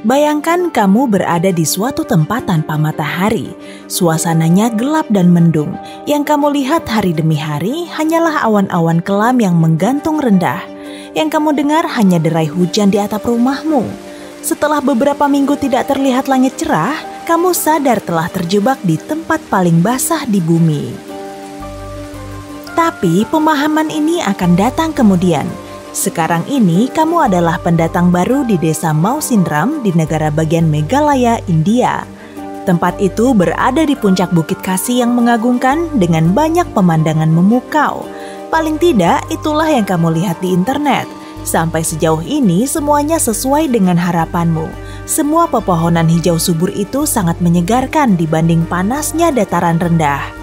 Bayangkan kamu berada di suatu tempat tanpa matahari. Suasananya gelap dan mendung. Yang kamu lihat hari demi hari hanyalah awan-awan kelam yang menggantung rendah. Yang kamu dengar hanya derai hujan di atap rumahmu. Setelah beberapa minggu tidak terlihat langit cerah, kamu sadar telah terjebak di tempat paling basah di bumi. Tapi pemahaman ini akan datang kemudian. Sekarang ini kamu adalah pendatang baru di desa Mausinram di negara bagian Meghalaya, India. Tempat itu berada di puncak Bukit Khasi yang mengagumkan dengan banyak pemandangan memukau. Paling tidak itulah yang kamu lihat di internet. Sampai sejauh ini semuanya sesuai dengan harapanmu. Semua pepohonan hijau subur itu sangat menyegarkan dibanding panasnya dataran rendah.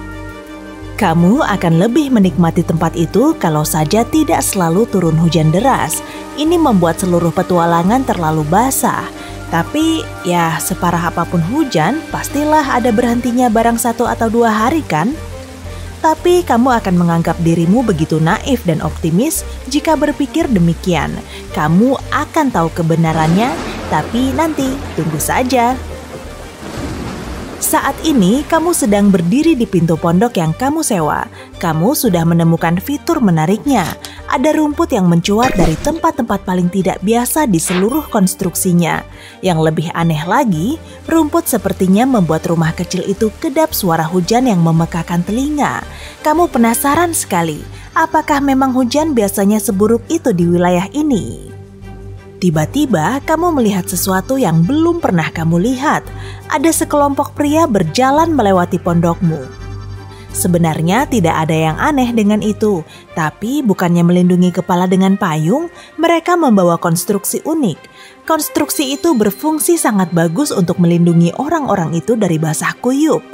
Kamu akan lebih menikmati tempat itu kalau saja tidak selalu turun hujan deras. Ini membuat seluruh petualangan terlalu basah. Tapi ya separah apapun hujan, pastilah ada berhentinya barang 1 atau 2 hari kan? Tapi kamu akan menganggap dirimu begitu naif dan optimis jika berpikir demikian. Kamu akan tahu kebenarannya, tapi nanti tunggu saja. Saat ini kamu sedang berdiri di pintu pondok yang kamu sewa. Kamu sudah menemukan fitur menariknya. Ada rumput yang mencuat dari tempat-tempat paling tidak biasa di seluruh konstruksinya. Yang lebih aneh lagi, rumput sepertinya membuat rumah kecil itu kedap suara hujan yang memekakan telinga. Kamu penasaran sekali, apakah memang hujan biasanya seburuk itu di wilayah ini? Tiba-tiba kamu melihat sesuatu yang belum pernah kamu lihat. Ada sekelompok pria berjalan melewati pondokmu. Sebenarnya tidak ada yang aneh dengan itu, tapi bukannya melindungi kepala dengan payung, mereka membawa konstruksi unik. Konstruksi itu berfungsi sangat bagus untuk melindungi orang-orang itu dari basah kuyup.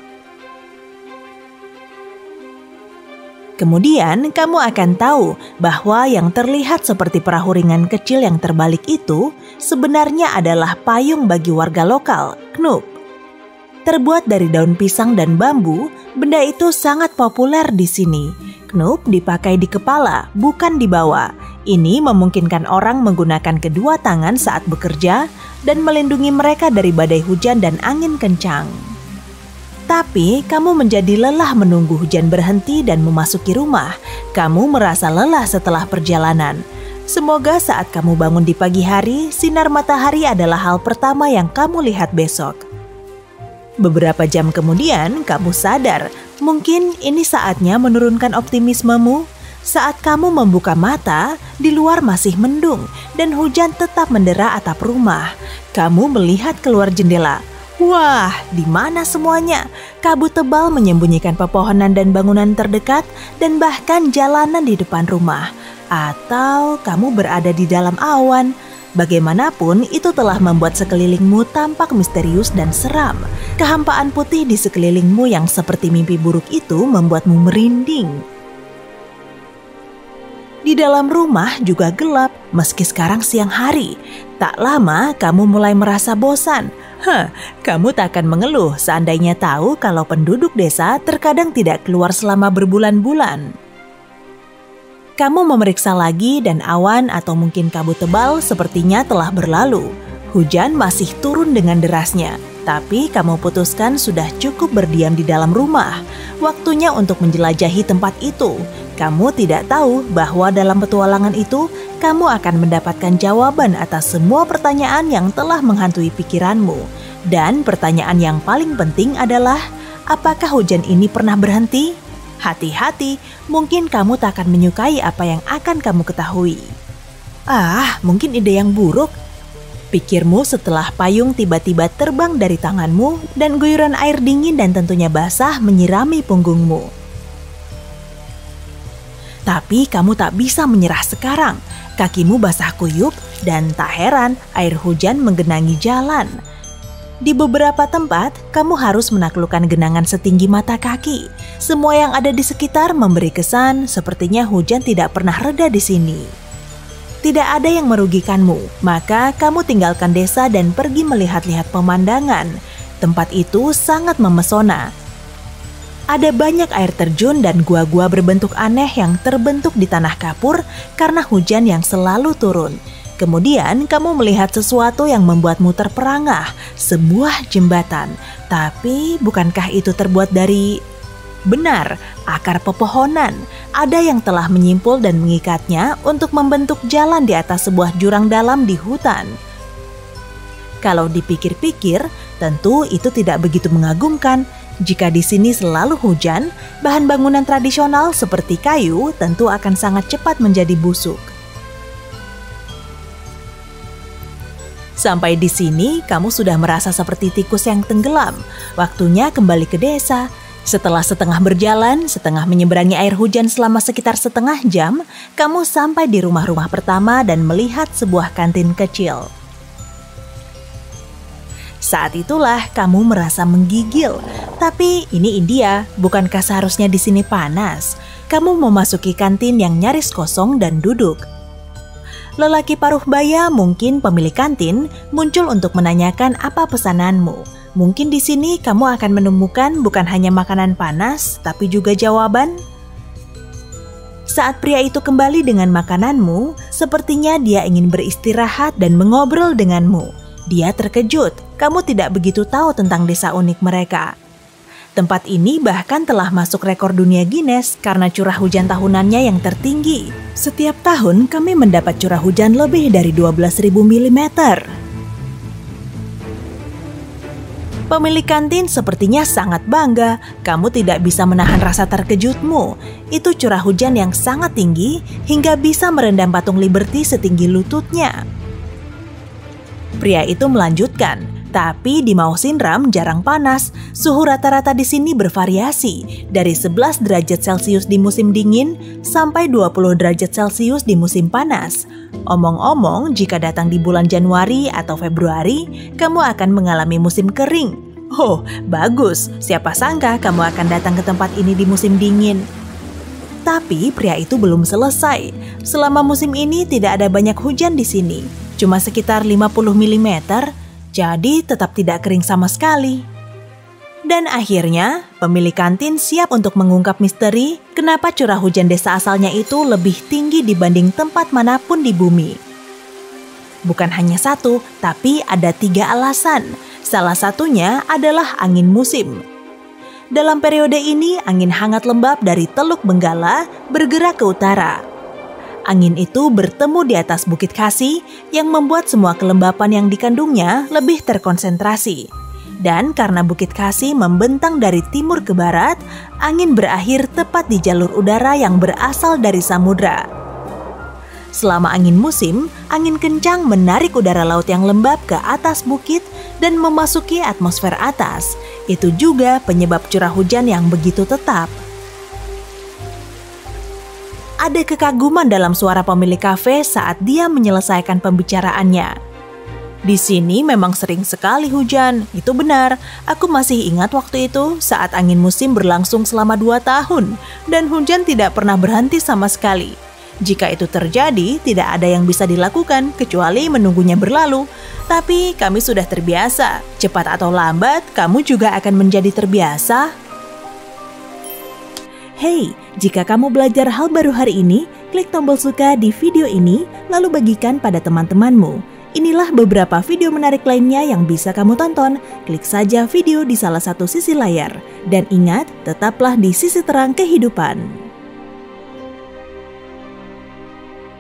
Kemudian kamu akan tahu bahwa yang terlihat seperti perahu ringan kecil yang terbalik itu sebenarnya adalah payung bagi warga lokal, Knoop. Terbuat dari daun pisang dan bambu, benda itu sangat populer di sini. Knoop dipakai di kepala, bukan di bawah. Ini memungkinkan orang menggunakan kedua tangan saat bekerja dan melindungi mereka dari badai hujan dan angin kencang. Tapi kamu menjadi lelah menunggu hujan berhenti dan memasuki rumah. Kamu merasa lelah setelah perjalanan. Semoga saat kamu bangun di pagi hari, sinar matahari adalah hal pertama yang kamu lihat besok. Beberapa jam kemudian, kamu sadar, mungkin ini saatnya menurunkan optimismemu. Saat kamu membuka mata, di luar masih mendung dan hujan tetap mendera atap rumah. Kamu melihat keluar jendela. Wah, di mana semuanya? Kabut tebal menyembunyikan pepohonan dan bangunan terdekat dan bahkan jalanan di depan rumah. Atau kamu berada di dalam awan. Bagaimanapun, itu telah membuat sekelilingmu tampak misterius dan seram. Kehampaan putih di sekelilingmu yang seperti mimpi buruk itu membuatmu merinding. Di dalam rumah juga gelap, meski sekarang siang hari. Tak lama, kamu mulai merasa bosan. Kamu tak akan mengeluh seandainya tahu kalau penduduk desa terkadang tidak keluar selama berbulan-bulan. Kamu memeriksa lagi dan awan atau mungkin kabut tebal sepertinya telah berlalu. Hujan masih turun dengan derasnya, tapi kamu putuskan sudah cukup berdiam di dalam rumah. Waktunya untuk menjelajahi tempat itu. Kamu tidak tahu bahwa dalam petualangan itu, kamu akan mendapatkan jawaban atas semua pertanyaan yang telah menghantui pikiranmu. Dan pertanyaan yang paling penting adalah, apakah hujan ini pernah berhenti? Hati-hati, mungkin kamu tak akan menyukai apa yang akan kamu ketahui. Mungkin ide yang buruk. Pikirmu setelah payung tiba-tiba terbang dari tanganmu dan guyuran air dingin dan tentunya basah menyirami punggungmu. Tapi kamu tak bisa menyerah sekarang. Kakimu basah kuyup dan tak heran air hujan menggenangi jalan. Di beberapa tempat, kamu harus menaklukkan genangan setinggi mata kaki. Semua yang ada di sekitar memberi kesan sepertinya hujan tidak pernah reda di sini. Tidak ada yang merugikanmu, maka kamu tinggalkan desa dan pergi melihat-lihat pemandangan. Tempat itu sangat memesona. Ada banyak air terjun dan gua-gua berbentuk aneh yang terbentuk di tanah kapur karena hujan yang selalu turun. Kemudian kamu melihat sesuatu yang membuatmu terperangah, sebuah jembatan. Tapi bukankah itu terbuat dari... Benar, akar pepohonan. Ada yang telah menyimpul dan mengikatnya untuk membentuk jalan di atas sebuah jurang dalam di hutan. Kalau dipikir-pikir, tentu itu tidak begitu mengagumkan. Jika di sini selalu hujan, bahan bangunan tradisional seperti kayu tentu akan sangat cepat menjadi busuk. Sampai di sini, kamu sudah merasa seperti tikus yang tenggelam. Waktunya kembali ke desa. Setelah setengah berjalan, setengah menyeberangi air hujan selama sekitar setengah jam, kamu sampai di rumah-rumah pertama dan melihat sebuah kantin kecil. Saat itulah kamu merasa menggigil. Tapi ini India, bukankah seharusnya di sini panas? Kamu memasuki kantin yang nyaris kosong dan duduk. Lelaki paruh baya, mungkin pemilik kantin, muncul untuk menanyakan apa pesananmu. Mungkin di sini kamu akan menemukan bukan hanya makanan panas, tapi juga jawaban. Saat pria itu kembali dengan makananmu, sepertinya dia ingin beristirahat dan mengobrol denganmu. Dia terkejut, kamu tidak begitu tahu tentang desa unik mereka. Tempat ini bahkan telah masuk rekor dunia Guinness karena curah hujan tahunannya yang tertinggi. Setiap tahun kami mendapat curah hujan lebih dari 12.000 mm. Pemilik kantin sepertinya sangat bangga. Kamu tidak bisa menahan rasa terkejutmu. Itu curah hujan yang sangat tinggi hingga bisa merendam patung Liberty setinggi lututnya. Pria itu melanjutkan. Tapi di Mao Sinram jarang panas. Suhu rata-rata di sini bervariasi dari 11 derajat Celcius di musim dingin sampai 20 derajat Celcius di musim panas. Omong-omong, jika datang di bulan Januari atau Februari, kamu akan mengalami musim kering. Oh, bagus. Siapa sangka kamu akan datang ke tempat ini di musim dingin. Tapi pria itu belum selesai. Selama musim ini tidak ada banyak hujan di sini. Cuma sekitar 50 mm. Jadi tetap tidak kering sama sekali. Dan akhirnya, pemilik kantin siap untuk mengungkap misteri kenapa curah hujan desa asalnya itu lebih tinggi dibanding tempat manapun di bumi. Bukan hanya satu, tapi ada 3 alasan. Salah satunya adalah angin musim. Dalam periode ini, angin hangat lembab dari Teluk Benggala bergerak ke utara. Angin itu bertemu di atas Bukit Khasi yang membuat semua kelembapan yang dikandungnya lebih terkonsentrasi. Dan karena Bukit Khasi membentang dari timur ke barat, angin berakhir tepat di jalur udara yang berasal dari samudra. Selama angin musim, angin kencang menarik udara laut yang lembab ke atas bukit dan memasuki atmosfer atas. Itu juga penyebab curah hujan yang begitu tetap. Ada kekaguman dalam suara pemilik kafe saat dia menyelesaikan pembicaraannya. Di sini memang sering sekali hujan, itu benar. Aku masih ingat waktu itu saat angin musim berlangsung selama 2 tahun dan hujan tidak pernah berhenti sama sekali. Jika itu terjadi, tidak ada yang bisa dilakukan kecuali menunggunya berlalu. Tapi kami sudah terbiasa. Cepat atau lambat, kamu juga akan menjadi terbiasa. Hey, jika kamu belajar hal baru hari ini, klik tombol suka di video ini, lalu bagikan pada teman-temanmu. Inilah beberapa video menarik lainnya yang bisa kamu tonton. Klik saja video di salah satu sisi layar. Dan ingat, tetaplah di sisi terang kehidupan.